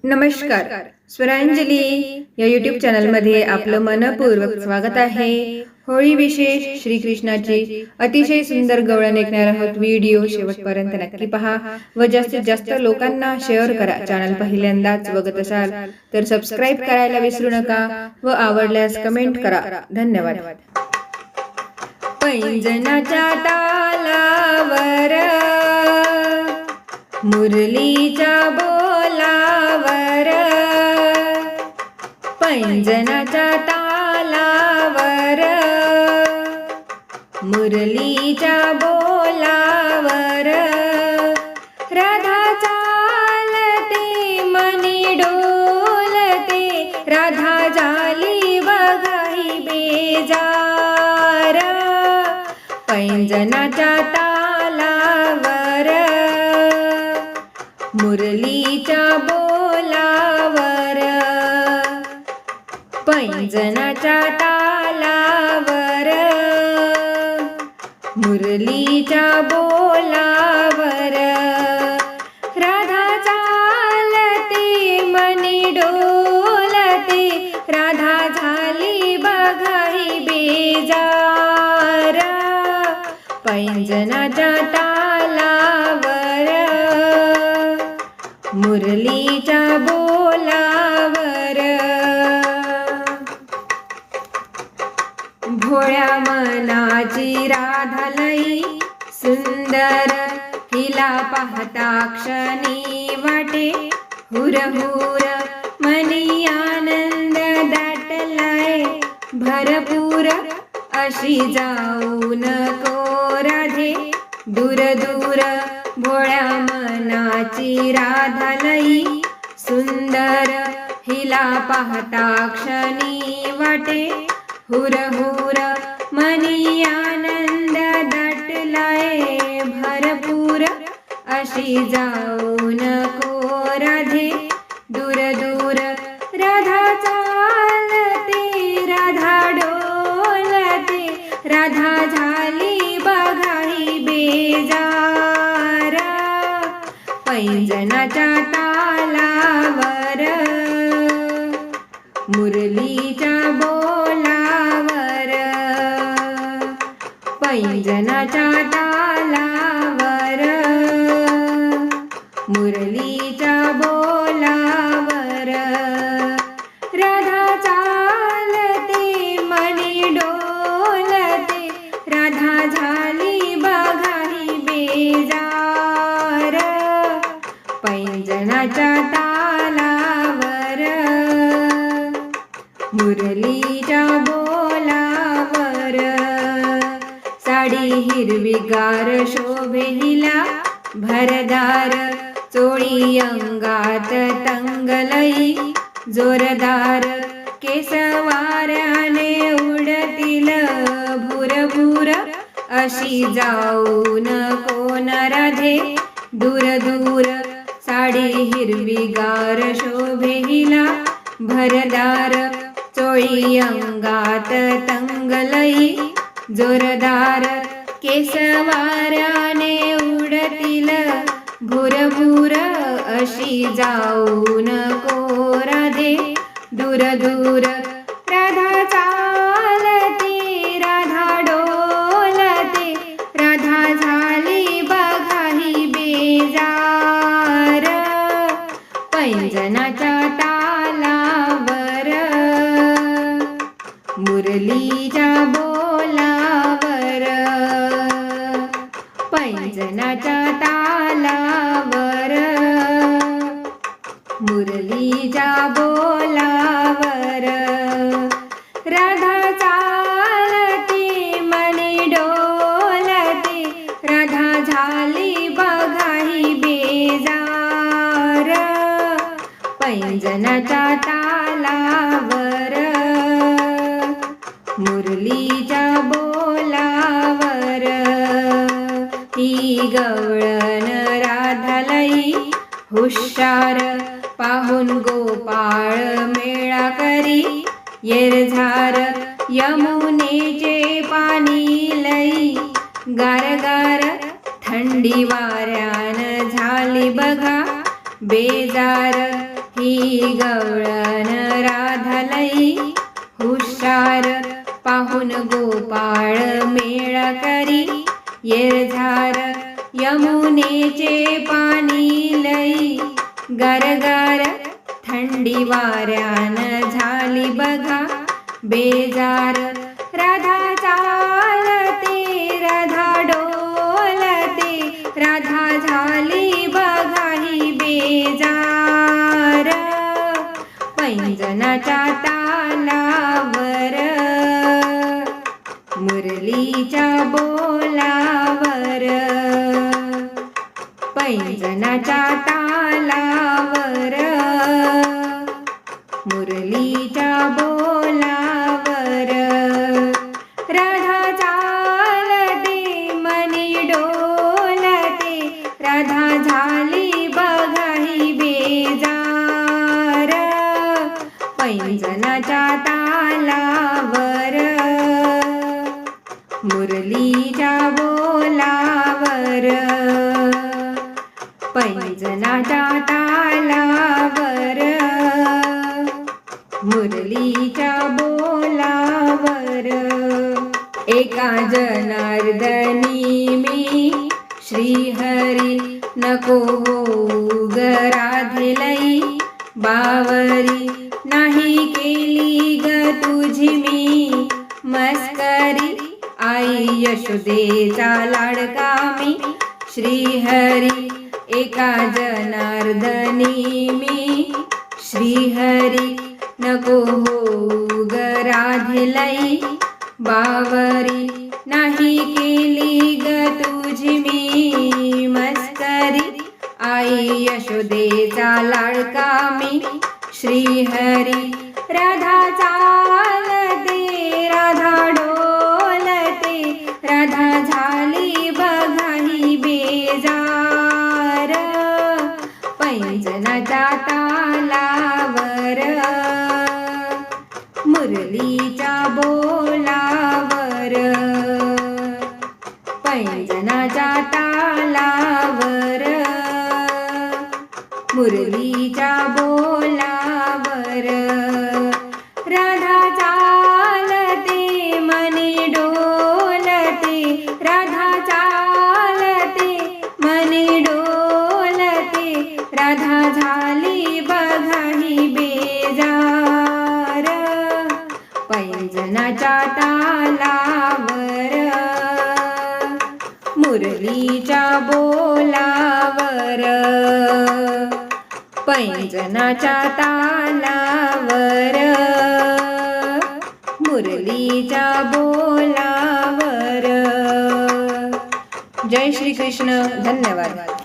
नमस्कार. स्वरांजली या यूट्यूब चॅनलमध्ये आपलं मनपूर्वक स्वागत आहे. होळी विशेष श्रीकृष्णाची अतिशय सुंदर गवळण ऐकणार आहोत. व्हिडिओ शेवटपर्यंत नक्की पहा व जास्तीत जास्त लोकांना शेअर करा. चॅनल पहिल्यांदाच बघत असाल तर सबस्क्राईब करायला विसरू नका व आवडल्यास कमेंट करा. धन्यवाद. पैंजनाच्या तालावर मुरलीच्या बोलावर, पैंजनाच्या तालावर मुरलीच्या बोलावर, राधा चालते मनी डोलते, राधा झाली बघाई बेजार. पैंजनाच्या तालावर मुरलीच्या बोलावर, पैंजनाच्या तालावर मुरलीच्या बोलावर, राधा चालते मनी डोलते, राधा झाली बघाई बेजार. पैंजनाच्या तालावर मुरलीच्या बोलावर, भोळ्या मनाची राधा लई सुंदर, हिला पाहता क्षणी वाटे हुरहुर, मनी आनंद दाटलाय भरपूर, अशी जाऊ नको राधे दूर दूर. भोळ्या मनाची राधा लई सुंदर, हिला पाहता क्षणी वाटे हुरहुर, मनी आनंद दाटलाय भरपूर, अशी जाऊ नको राधे दूर दूर. राधा चालते राधा डोलते, राधा झाली बघाई बेजार. पैंजनाच्या तालावर मुरलीच्या बोलावर, पैंजनाच्या तालावर मुरलीच्या बोलावर, राधा चालते मनी डोलते, राधा झाली बघाई बेजार. पैंजनाच्या तालावर मुरलीच्या बोलावर, साडी हिरवीगार शोभे हिला भरदार, चोळी अंगात तंगलई जोरदार, केस वाऱ्याने उडतील भुरभुर, अशी जाऊ नको राधे दूर दूर. साडी हिरवीगार शोभे हिला भरदार, चोळी अंगात तंगलई जोरदार, केस वाऱ्याने उडतील भुरभुर, अशी जाऊ नको राधे दूर दूर. राधा चालते राधा डोलते, राधा झाली बघाई बेजार. पैंजनाच्या तालावर मुरलीच्या बोलावर, पैंजनाच्या तालावर मुरलीच्या बोलावर, राधा चालते मनी डोलते, राधा झाली बघाई बेजार. पैंजनाच्या तालावर मुरलीच्या बोलावर, ही गवळण राधा लई हुशार, पाहून गोपाळ मेळा करी येरझार, यमुनेचे पाणी लई गारगार, थंडी वाऱ्यान झाली बघा बेजार, ही गवळण राधालई हुशार पाहून गोपाळ मेळ करी येरझार यमुनेचे पाणी लई गारगार थंडी वाऱ्यान झाली बघा बेजार राधा चालते राधा डोलते राधा झाली बघा ही बेजार पैंजनाच्या तालावर मुरलीच्या बोलावर पैंजनाच्या तालावर मुरलीच्या बोलावर राधा चालते मनी डोलते राधा झाली बघा ही बेजार पैंजनाच्या तालावर मुरलीच्या बोलावर पैंजनाच्या तालावर मुरलीच्या बोलावर एका जनार्दनी मी श्रीहरी नको होऊ ग राधेलई बावरी नाही केली ग तुझी मी मस्करी आई यशोदेचा लाडका मी श्रीहरी एका जनार्दनी मी श्रीहरी नको होऊ ग राधेलई बावरी नाही केली ग तुझी मी मस्करी आई यशोदेचा लाडका मी श्रीहरी राधा चालते राधा डोलते राधा झाली बघा ही बेजार पैंजनाच्या तालावर मुरलीच्या बोलावर पैंजनाच्या तालावर मुरलीच्या बोलावर राधा चालते मनी डोलते राधा चालते मनी डोलते राधा झाली बघा ही बेजार पैंजनाच्या तालावर मुरलीच्या बोलावर पैंजनाच्या तालावर मुरलीच्या बोलावर. जय श्री कृष्ण. धन्यवाद.